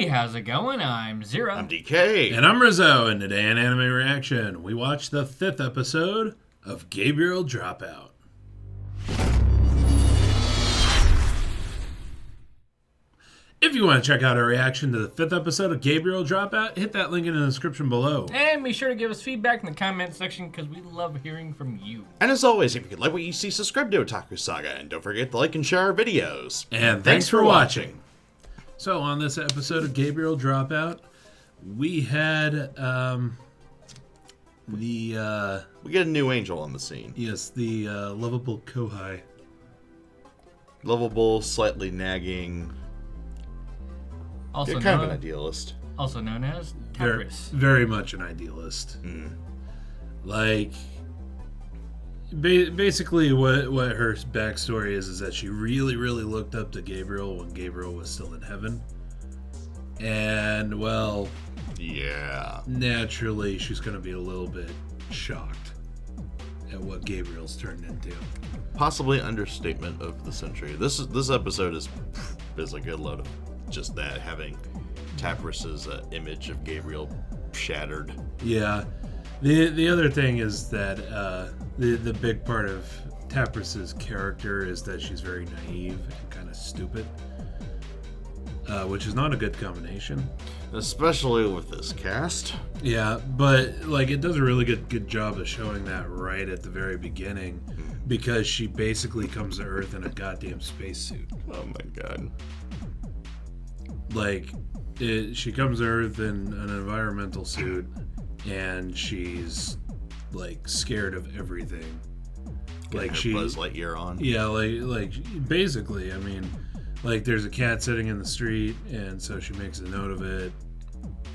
Hey, how's it going? I'm Zero. I'm DK. And I'm Rizzo, and today in Anime Reaction, we watched the 5th episode of Gabriel DropOut. If you want to check out our reaction to the 5th episode of Gabriel DropOut, hit that link in the description below. And be sure to give us feedback in the comment section because we love hearing from you. And as always, if you like what you see, subscribe to Otaku Saga, and don't forget to like and share our videos. And thanks for watching. So on this episode of Gabriel DropOut, we had We get a new angel on the scene. yes, the lovable KOUHAI. Lovable, slightly nagging, Also kind of an idealist. Also known as Tapris. Very much an idealist. Like, basically what her backstory is that she really looked up to Gabriel when Gabriel was still in heaven. And, well, Yeah. naturally she's going to be a little bit shocked at what Gabriel's turned into. Possibly understatement of the century. This episode is a good load of just that, having Tapris's image of Gabriel shattered. Yeah. The other thing is that the big part of Tapris's character is that she's very naive and kind of stupid, which is not a good combination. Especially with this cast. Yeah, but like it does a really good job of showing that right at the very beginning, because she basically comes to Earth in a goddamn spacesuit. Oh my god. Like, she comes to Earth in an environmental suit, and she's like scared of everything. Like she Buzz Lightyear on. Yeah, like basically, I mean, like there's a cat sitting in the street, and so she makes a note of it,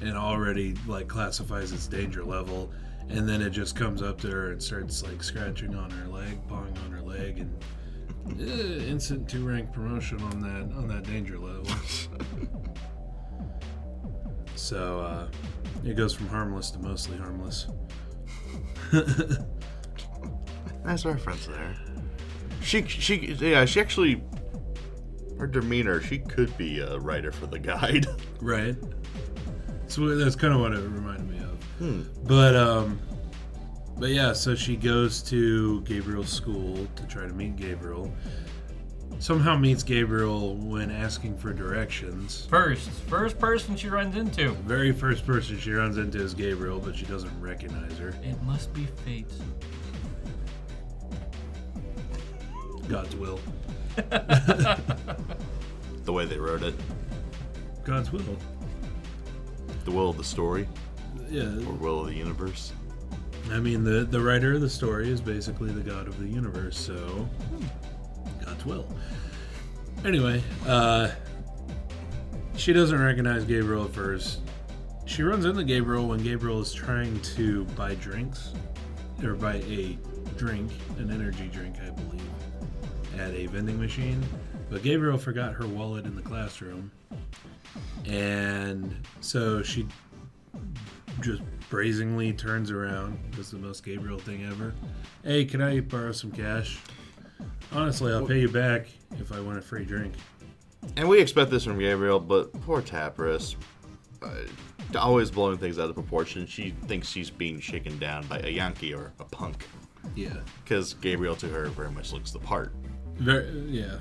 and already like classifies its danger level, and then it just comes up to her and starts like scratching on her leg, pawing on her leg, and instant 2-rank promotion on that danger level. So it goes from harmless to mostly harmless. Nice reference there. She actually, her demeanor, she could be a writer for the guide. Right. So that's kind of what it reminded me of. But yeah, so she goes to Gabriel's school to try to meet Gabriel. Somehow meets Gabriel when asking for directions. First person she runs into. The very first person she runs into is Gabriel, but she doesn't recognize her. It must be fate. God's will. The way they wrote it. God's will. The will of the story. Yeah. Or will of the universe. I mean, the writer of the story is basically the god of the universe, so God's will. Anyway, she doesn't recognize Gabriel at first. She runs into Gabriel when Gabriel is trying to buy drinks, or buy a drink, an energy drink, I believe, at a vending machine. But Gabriel forgot her wallet in the classroom, and so she just brazenly turns around. Does the most Gabriel thing ever. Hey, can I borrow some cash? Honestly, I'll pay you back if I want a free drink. And we expect this from Gabriel, but poor Tapris, always blowing things out of proportion. She thinks she's being shaken down by a Yankee or a punk. Yeah. Because Gabriel to her very much looks the part. Yeah.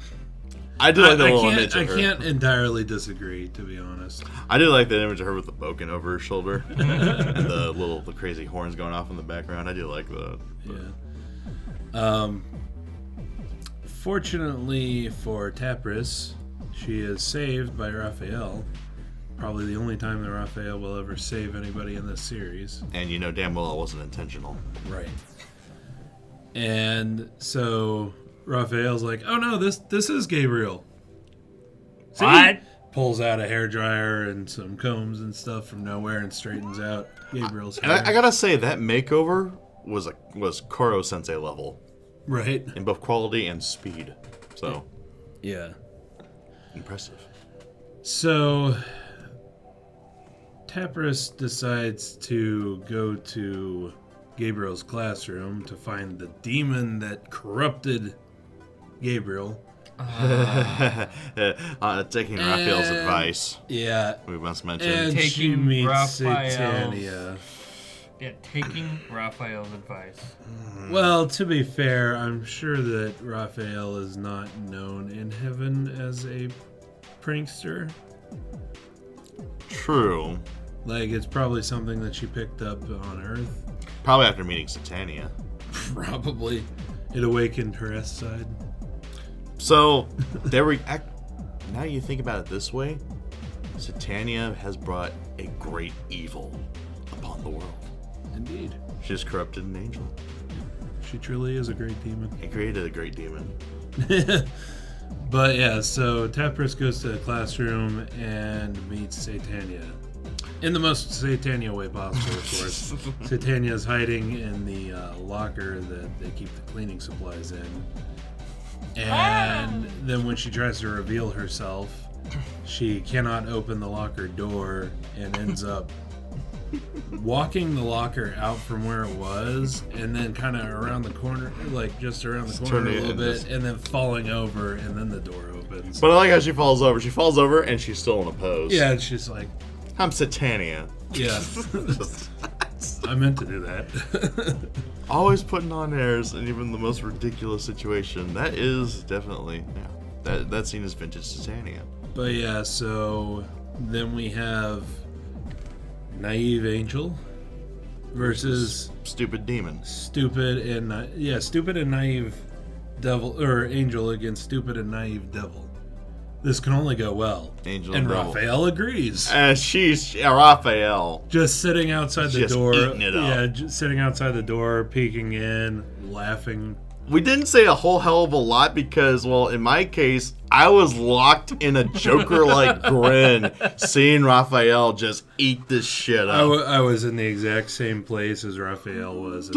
I do like the little image of I her. can't entirely disagree, to be honest. I do like that image of her with the boken over her shoulder. And the crazy horns going off in the background. I do like that. Yeah. Fortunately for Tapris, she is saved by Raphael. Probably the only time that Raphael will ever save anybody in this series. And you know damn well it wasn't intentional. Right. And so Raphael's like, oh no, this is Gabriel. See? What? Pulls out a hairdryer and some combs and stuff from nowhere and straightens out Gabriel's And hair. I gotta say, that makeover was Koro Sensei level. Right. In both quality and speed. So, Yeah. impressive. So Tapris decides to go to Gabriel's classroom to find the demon that corrupted Gabriel Taking Raphael's advice, Yeah. we must mention. And she Taking meets Raphael's- Satania. Yeah, taking Raphael's advice. Well, to be fair, I'm sure that Raphael is not known in heaven as a prankster. True. Like, it's probably something that she picked up on Earth. Probably after meeting Satania. Probably. It awakened her S side. So, now you think about it this way, Satania has brought a great evil upon the world. Indeed. She has corrupted an angel. She truly is a great demon. It created a great demon. But yeah, so Tapris goes to the classroom and meets Satania. In the most Satania way possible, of course. Satania is hiding in the locker that they keep the cleaning supplies in. And then when she tries to reveal herself, she cannot open the locker door and ends up walking the locker out from where it was and then kind of around the corner, like just around the corner a little bit, and then falling over, and then the door opens. But I like how she falls over. She falls over and she's still in a pose. Yeah, it's just like, I'm Satania. yeah. I meant to do that. Always putting on airs in even the most ridiculous situation. That is definitely, yeah. That scene is vintage Satania. But yeah, so then we have Naive Angel versus Stupid demon. stupid and naive devil, or angel against stupid and naive devil. This can only go well. Angel and and devil. Raphael agrees. Raphael. Just sitting outside the Just door. eating it up. Yeah, just sitting outside the door, peeking in, laughing. We didn't say a whole hell of a lot because, well, in my case, I was locked in a Joker-like grin seeing Raphael just eat this shit up. I was in the exact same place as Raphael was in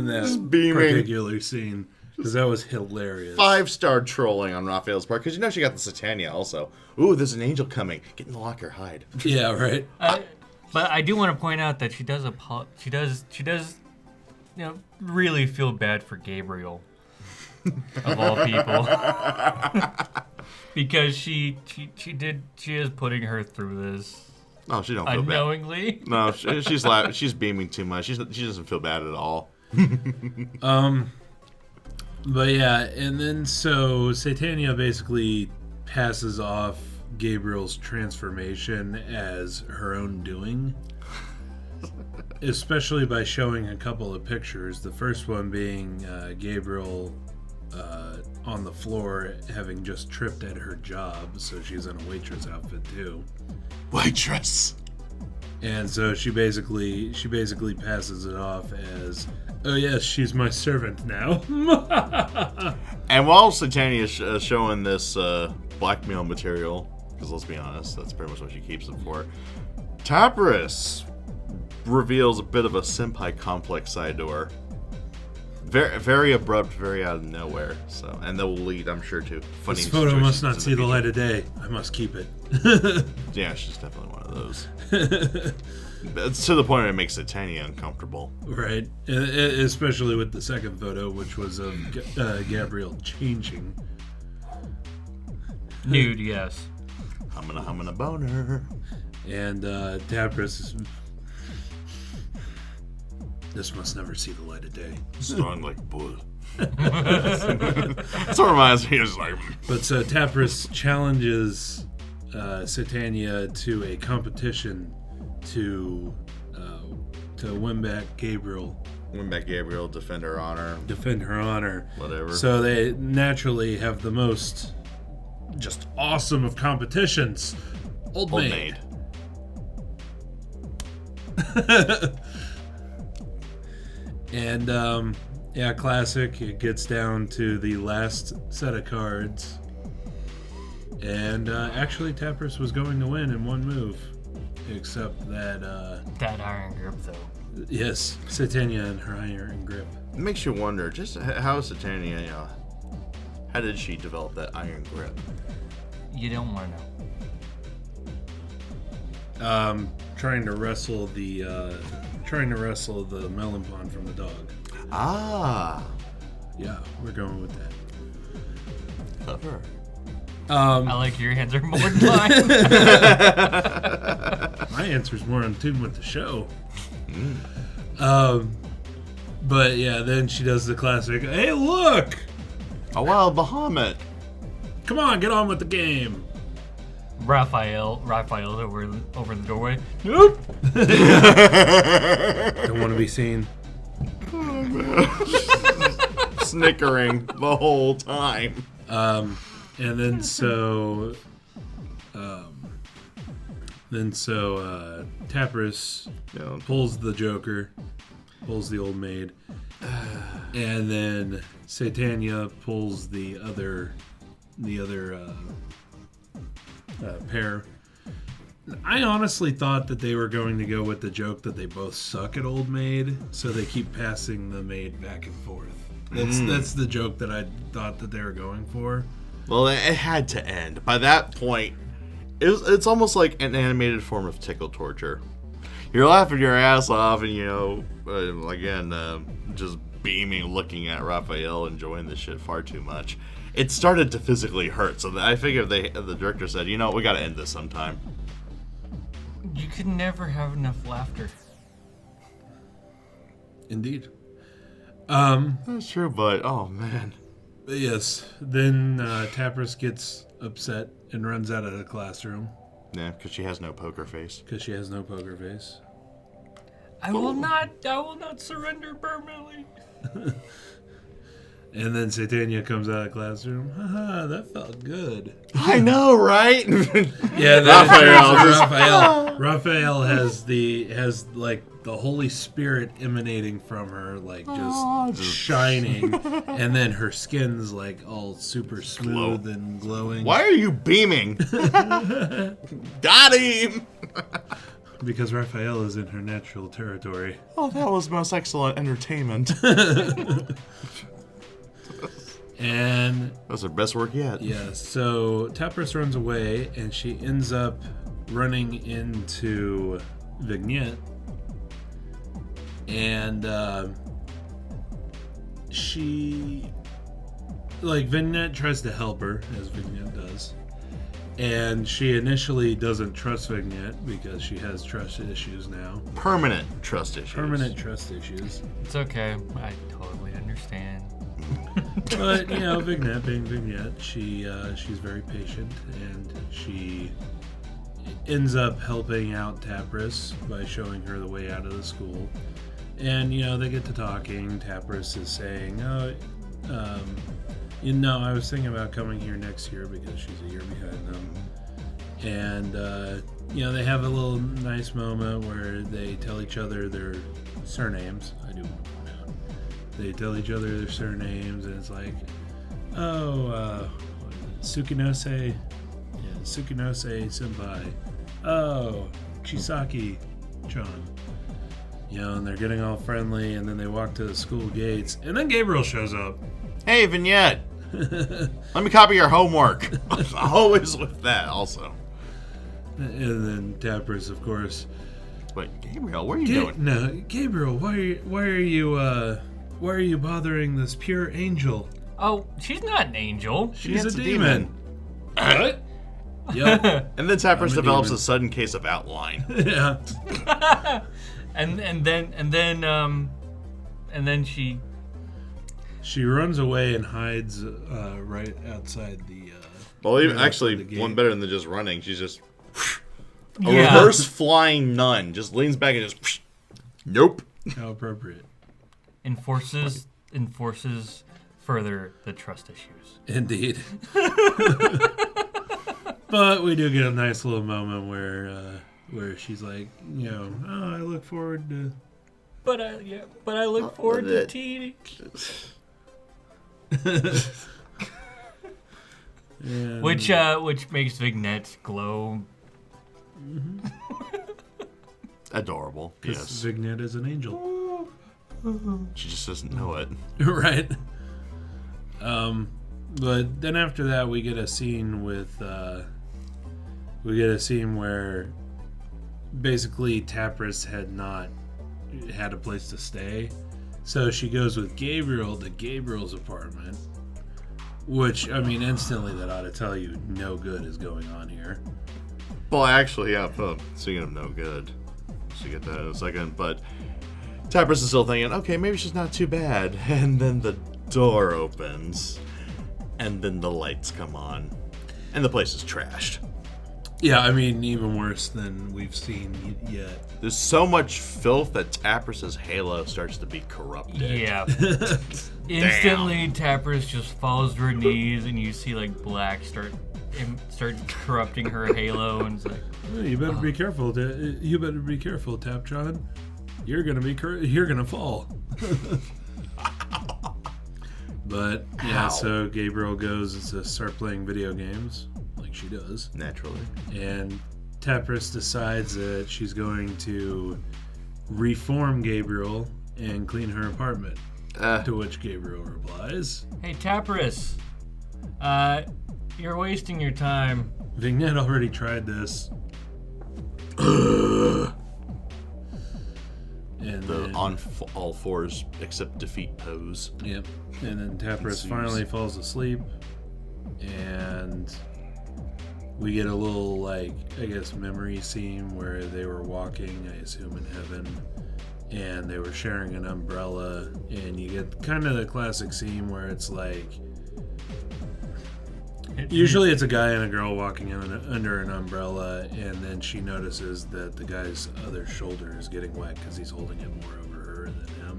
that Just beaming. particular scene. Because that was hilarious. 5-star trolling on Raphael's part because you know she got the Satania also. Ooh, there's an angel coming. Get in the locker, hide. Yeah, right. But I do want to point out that she does really feel bad for Gabriel, of all people, because she is putting her through this No, she don't feel unknowingly. bad. No, she's laughing. She's beaming too much. She doesn't feel bad at all. But yeah, and then so Satania basically passes off Gabriel's transformation as her own doing. Especially by showing a couple of pictures. The first one being Gabriel on the floor having just tripped at her job, so she's in a waitress outfit too. Waitress. And so she basically passes it off as, oh yes, she's my servant now. And while Satania is showing this blackmail material, because let's be honest, that's pretty much what she keeps it for, Tapris reveals a bit of a senpai complex side to her. Very, very abrupt, very out of nowhere. So, and that will lead, I'm sure, to funny. This photo must situations not in see the future. light of day. I must keep it. Yeah, she's definitely one of those. It's to the point where it makes Satania uncomfortable. Right, especially with the second photo, which was of Gabriel changing. Nude, yes. Humming a boner. And Tapris, this must never see the light of day. Strong like bull. That's what reminds me. It's like. But so Tapris challenges Satania to a competition to win back Gabriel. Win back Gabriel, defend her honor. Defend her honor. Whatever. So they naturally have the most just awesome of competitions. Old Maid. And yeah, classic. It gets down to the last set of cards. And actually Tapris was going to win in one move. Except that That iron grip, though. yes, Satania and her iron grip. It makes you wonder just how Satania, how did she develop that iron grip? You don't want to know. Trying to wrestle the melon pond from the dog. Ah. Yeah, we're going with that. Clever. I like your answer more than mine. My answer's more in tune with the show. But yeah, then she does the classic, hey, look! A wild Bahamut. Come on, get on with the game. Raphael's over the doorway. Nope. Don't want to be seen. Snickering the whole time. And then so Tapris pulls the Joker, pulls the old maid, and then Satania pulls the other pair. I honestly thought that they were going to go with the joke that they both suck at old maid, so they keep passing the maid back and forth. That's the joke that I thought that they were going for. Well, it had to end. By that point, it's almost like an animated form of tickle torture. You're laughing your ass off and, just beaming, looking at Raphael, enjoying this shit far too much. It started to physically hurt, so I figured the director said, we got to end this sometime. You could never have enough laughter. Indeed. That's true, but, oh, man. Yes. Then Tapris gets upset and runs out of the classroom. Yeah, because she has no poker face. I will not surrender permanently. And then Satania comes out of the classroom. Haha, that felt good. I know, right? Yeah, Raphael has the Holy Spirit emanating from her, just shining, and then her skin's all super smooth and glowing. Why are you beaming? Got him! Because Raphael is in her natural territory. Oh, that was most excellent entertainment. And that's her best work yet. Yeah, so Tapris runs away, and she ends up running into Vignette. And Vignette tries to help her, as Vignette does. And she initially doesn't trust Vignette because she has trust issues now. Permanent trust issues. It's okay. I totally understand. But, Vignette being Vignette, she's very patient, and she ends up helping out Tapris by showing her the way out of the school. And, they get to talking. Tapris is saying, I was thinking about coming here next year because she's a year behind them. And, they have a little nice moment where they tell each other their surnames. I do want to point out. They tell each other their surnames, and it's like, Sukinose Senpai. Oh, Chisaki-chan. And they're getting all friendly, and then they walk to the school gates, and then Gabriel shows up. Hey, Vignette. Let me copy your homework. Always with that, also. And then Tapris, of course. Wait, Gabriel, what are you doing? No, Gabriel, why are you bothering this pure angel? Oh, she's not an angel. She's a demon. What? Yep. And then Tapris develops a sudden case of outline. Yeah. and then she runs away and hides right outside the. One better than just running. She's just a reverse flying nun. Just leans back and just. Nope. How appropriate. Enforces further the trust issues. Indeed. But we do get a nice little moment where she's like, I look forward to. But I look forward to tea. Which makes Vignette glow. Mm-hmm. Adorable. Yes. Vignette is an angel. She just doesn't know it. Right. But then after that, we get a scene where basically Tapris had not had a place to stay, so she goes with Gabriel to Gabriel's apartment, Which, I mean, instantly that ought to tell you no good is going on here. Well, actually, yeah, speaking of no good, she'll get that in a second, but Tapris is still thinking, okay, maybe she's not too bad. And then the door opens, and then the lights come on, and the place is trashed. Yeah, I mean, even worse than we've seen yet. There's so much filth that Tapris's halo starts to be corrupted. Yeah. Instantly, Tapris just falls to her knees, and you see like black start corrupting her halo, and it's like, oh, you better be careful. You better be careful, Taptron. You're gonna fall. But yeah, so Gabriel goes to start playing video games, like she does. Naturally. And Tapris decides that she's going to reform Gabriel and clean her apartment. To which Gabriel replies, "Hey, Tapris, you're wasting your time." Vignette already tried this. And the then, on all fours accept defeat pose. Yep. And then Tapris finally falls asleep, and we get a little, like, I guess, memory scene where they were walking, I assume in heaven, and they were sharing an umbrella, and you get kind of the classic scene where it's like, usually it's a guy and a girl walking under an umbrella, and then she notices that the guy's other shoulder is getting wet because he's holding it more over her than him.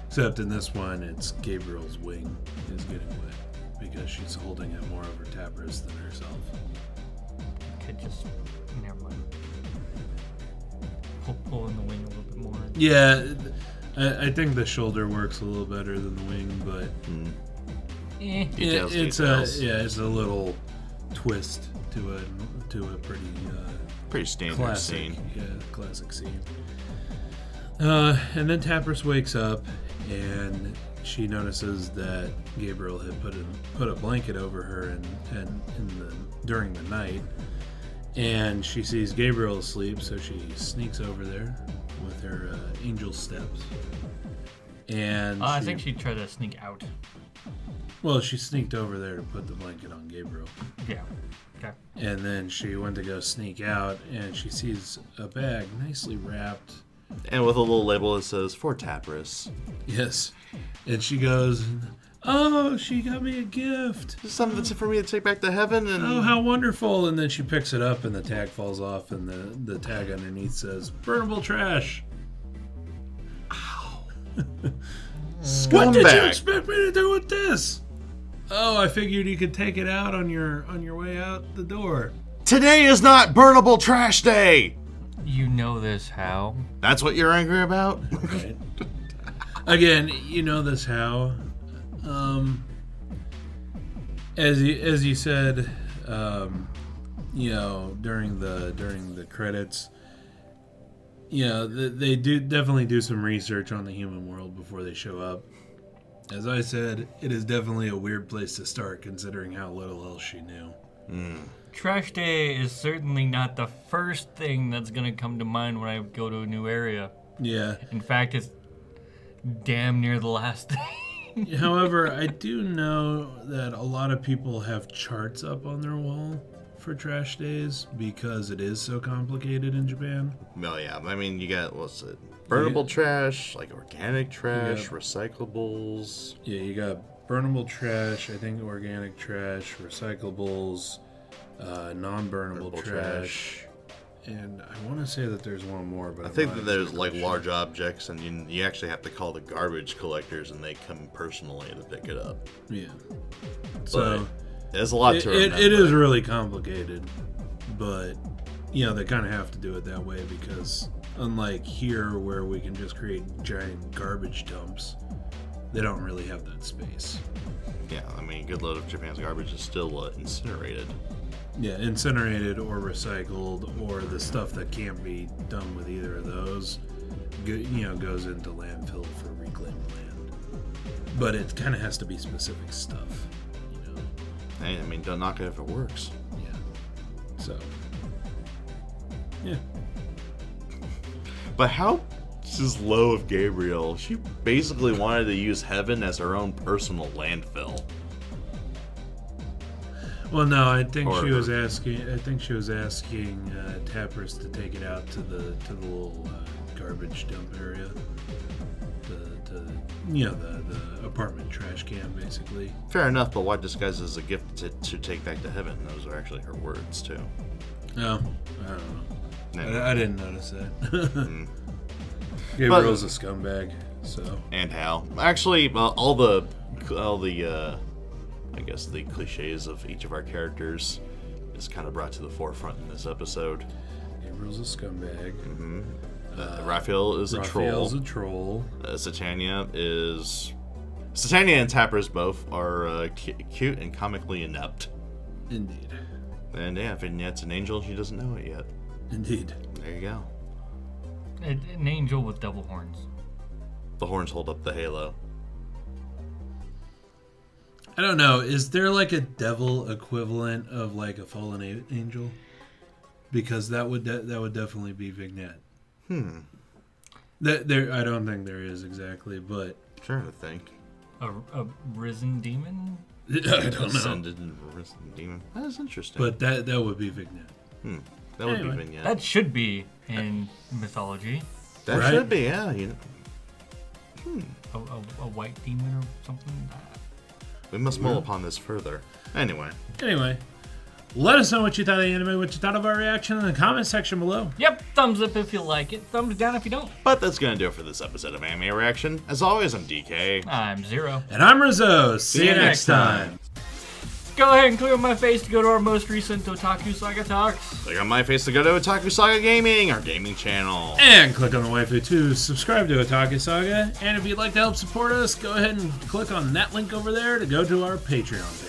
Except in this one, it's Gabriel's wing is getting wet because she's holding it more over Tapris than herself. Could just, never mind. Pull in the wing a little bit more. Yeah, I think the shoulder works a little better than the wing, but... It's a little twist to a pretty standard classic scene. Yeah, classic scene. And then Tapris wakes up and she notices that Gabriel had put a blanket over her during the night, and she sees Gabriel asleep, so she sneaks over there with her angel steps. And I think she tried to sneak out. Well, she sneaked over there to put the blanket on Gabriel. Yeah. Okay. And then she went to go sneak out, and she sees a bag nicely wrapped. And with a little label that says, for Tapris. Yes. And she goes, oh, she got me a gift. Something for me to take back to heaven. And oh, how wonderful. And then she picks it up, and the tag falls off, and the tag underneath says, burnable trash. Ow. What did you expect me to do with this? Oh, I figured you could take it out on your way out the door. Today is not burnable trash day. You know this how? That's what you're angry about? Right. Again, you know this how. As you said, during the credits, they definitely do some research on the human world before they show up. As I said, it is definitely a weird place to start, considering how little else she knew. Trash day is certainly not the first thing that's going to come to mind when I go to a new area. Yeah. In fact, it's damn near the last thing. However, I do know that a lot of people have charts up on their wall for trash days because it is so complicated in Japan. Well, yeah. I mean, you got, what's it? Burnable trash, like organic trash, recyclables. Yeah, you got burnable trash, I think organic trash, recyclables, non-burnable trash. And I want to say that there's one more, but I think that there's like large objects, and you actually have to call the garbage collectors, and they come personally to pick it up. Yeah. So there's a lot to remember. It is really complicated, but they kind of have to do it that way because unlike here where we can just create giant garbage dumps, they don't really have that space. Yeah, I mean, a good load of Japan's garbage is still incinerated. Yeah, incinerated or recycled, or the stuff that can't be done with either of those, goes into landfill for reclaimed land. But it kind of has to be specific stuff, Hey, I mean, don't knock it if it works. Yeah. So. Yeah. But how just low of Gabriel? She basically wanted to use heaven as her own personal landfill. Well, no, I think Or she her. was asking. I think she was asking Tapris to take it out to the little garbage dump area. The apartment trash can, basically. Fair enough, but why disguise it as a gift to take back to heaven? Those are actually her words, too. No, I don't know. No. I didn't notice that. Mm. Gabriel's a scumbag, so. And Hal. Actually, all the I guess the cliches of each of our characters is kind of brought to the forefront in this episode. Gabriel's a scumbag. Mm-hmm. Raphael is a troll. Raphael's a troll. Satania and Tapris both are cute and comically inept. Indeed. And yeah, Vignette's an angel. She doesn't know it yet. Indeed. There you go. An angel with devil horns. The horns hold up the halo. I don't know. Is there like a devil equivalent of like a fallen angel? Because that would definitely be Vignette. I don't think there is exactly, but Trying to think. A risen demon? I don't know. Ascended and risen demon. That is interesting. But that would be Vignette. That would Anyway. be Vignette. That should be in mythology. That Right? should be, yeah. A white demon or something. We must mull upon this further. Anyway. Let us know what you thought of the anime, what you thought of our reaction in the comment section below. Yep, thumbs up if you like it, thumbs down if you don't. But that's going to do it for this episode of Anime Reaction. As always, I'm DK. I'm Zero. And I'm Rizzo. See you next time. Go ahead and click on my face to go to our most recent Otaku Saga talks. Click on my face to go to Otaku Saga Gaming, our gaming channel. And click on the waifu to subscribe to Otaku Saga. And if you'd like to help support us, go ahead and click on that link over there to go to our Patreon page.